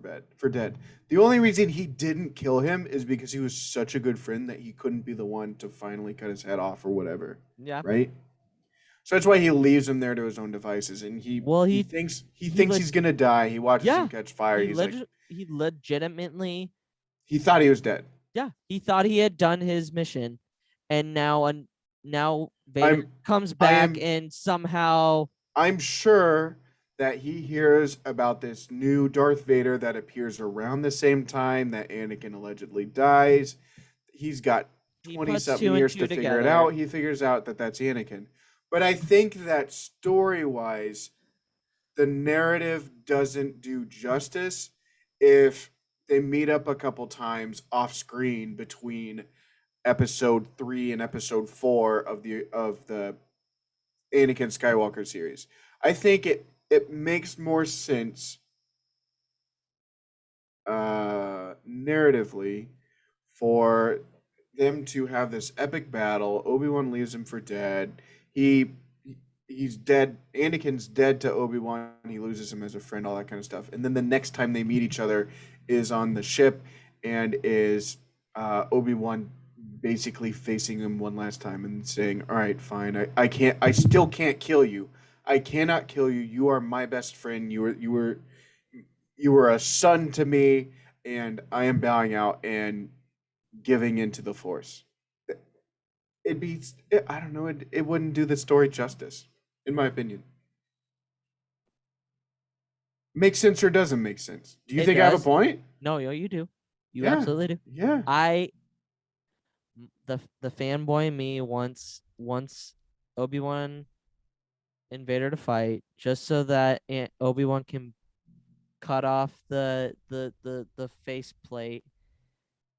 dead. The only reason he didn't kill him is because he was such a good friend that he couldn't be the one to finally cut his head off or whatever. Yeah. Right? So that's why he leaves him there to his own devices, and he thinks he's gonna die. He watches him catch fire. He legitimately. He thought he was dead. Yeah, he thought he had done his mission, and now Vader comes back and somehow. I'm sure that he hears about this new Darth Vader that appears around the same time that Anakin allegedly dies. He's got 20-something years to figure it out. He figures out that that's Anakin. But I think that story-wise, the narrative doesn't do justice if they meet up a couple times off screen between episode 3 and episode 4 of the Anakin Skywalker series. I think it makes more sense narratively for them to have this epic battle. Obi-Wan leaves him for dead. He's dead. Anakin's dead to Obi-Wan. He loses him as a friend, all that kind of stuff. And then the next time they meet each other is on the ship and is Obi-Wan basically facing him one last time and saying, all right, fine. I still can't kill you. I cannot kill you. You are my best friend. You were a son to me, and I am bowing out and giving into the Force. I don't know, it wouldn't do the story justice, in my opinion. Makes sense or doesn't make sense? Do you think I have a point? No, you do. You absolutely do. Yeah. The fanboy me wants Obi-Wan and Vader to fight, just so that Obi-Wan can cut off the faceplate,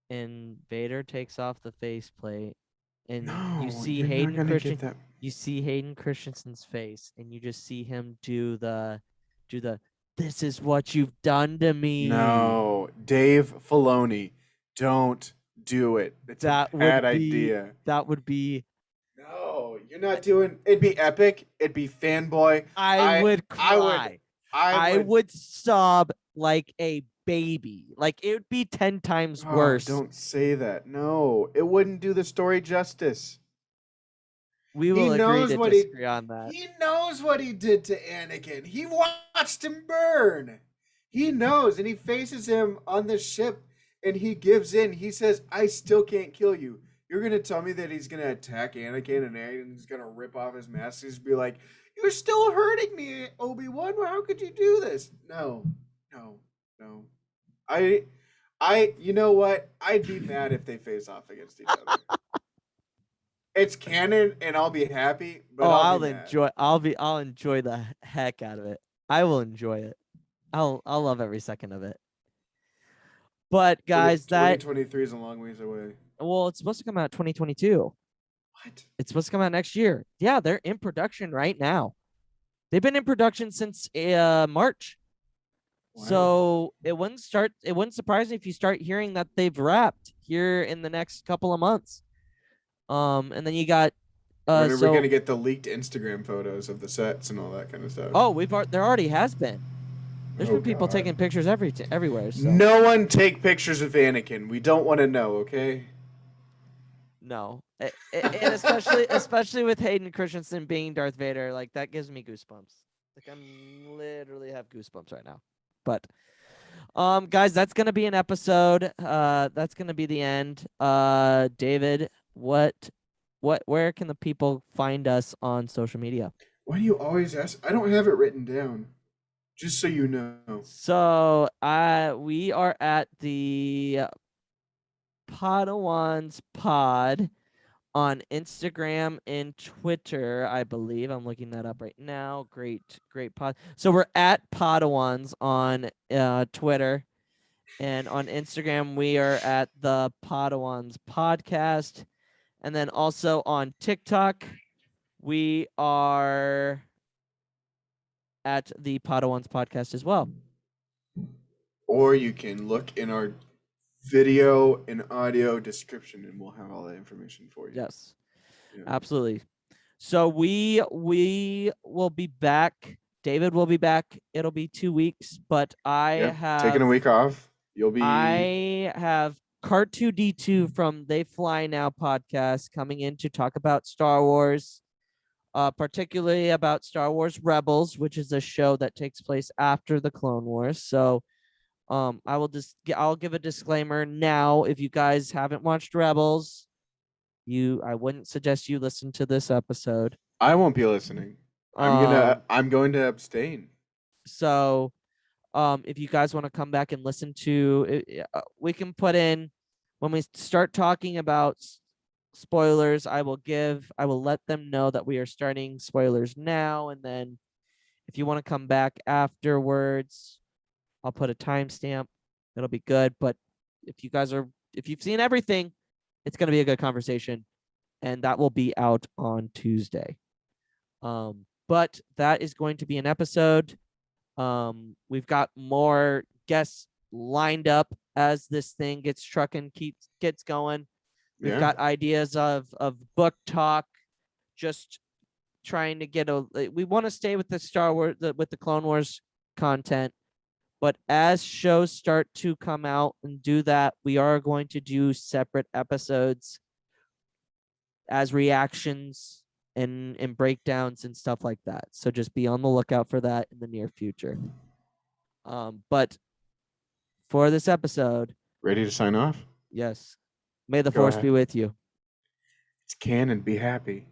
and Vader takes off the faceplate, and No, you're not gonna get that. you see Hayden Christensen's face, and you just see him do the "This is what you've done to me." No, Dave Filoni, don't do it. It's a That bad would be idea. that would be. No, you're not doing. It'd be epic. It'd be fanboy. I I would I would cry. I I would. would sob like a baby. Like it would be 10 times Oh, worse. don't say that. No, it wouldn't do the story justice. We He will agree knows to what he disagree on that. he knows what he did to Anakin. He watched him burn. He knows, and he faces him on the ship, and he gives in. He says, "I still can't kill you." You're gonna tell me that he's gonna attack Anakin, and Anakin's gonna rip off his mask? He's be like, "You're still hurting me, Obi-Wan. How could you do this?" No, no, no. You know what? I'd be mad if they face off against each other. It's canon, and I'll be happy. But Oh, I'll be mad. I'll enjoy the heck out of it. I will enjoy it. I'll love every second of it. But guys, that 2023 is a long ways away. well, it's supposed to come out 2022. What? It's supposed to come out next year. Yeah, they're in production right now. They've been in production since March. Wow. So it wouldn't surprise me if you start hearing that they've wrapped here in the next couple of months. And then you got When are we gonna get the leaked Instagram photos of the sets and all that kind of stuff? Oh, there already has been. There's been people God. taking pictures everywhere. So. No one take pictures of Anakin. We don't want to know, okay? No, and especially with Hayden Christensen being Darth Vader, like that gives me goosebumps. Like I'm literally have goosebumps right now. But, guys, that's gonna be an episode. That's gonna be the end. David, where can the people find us on social media? Why do you always ask? I don't have it written down. Just so you know. So, we are at the Podwans Pod on Instagram and Twitter, I believe. I'm looking that up right now. Great pod. So we're at Podwans on Twitter, and on Instagram we are at the Podwans Podcast, and then also on TikTok we are at the Podwans Podcast as well. Or you can look in our video and audio description, and we'll have all that information for you. Yes, yeah. Absolutely. So we will be back. David will be back. It'll be 2 weeks, but I have taking a week off. You'll be. I have Cart2D2 from They Fly Now podcast coming in to talk about Star Wars, particularly about Star Wars Rebels, which is a show that takes place after the Clone Wars. So I'll give a disclaimer now. If you guys haven't watched Rebels, I wouldn't suggest you listen to this episode. I won't be listening. I'm going to abstain. So, if you guys want to come back and listen to it, we can put in when we start talking about spoilers. I will let them know that we are starting spoilers now, and then if you want to come back afterwards, I'll put a timestamp. It'll be good. But if you've seen everything, it's going to be a good conversation, and that will be out on Tuesday. But that is going to be an episode. We've got more guests lined up as this thing gets gets going. We've got ideas of book talk, just trying to get we want to stay with the Star Wars, with the Clone Wars content. But as shows start to come out and do that, we are going to do separate episodes as reactions and breakdowns and stuff like that. So just be on the lookout for that in the near future. But for this episode, ready to sign off? Yes. May the Force be with you. It's canon. Be happy.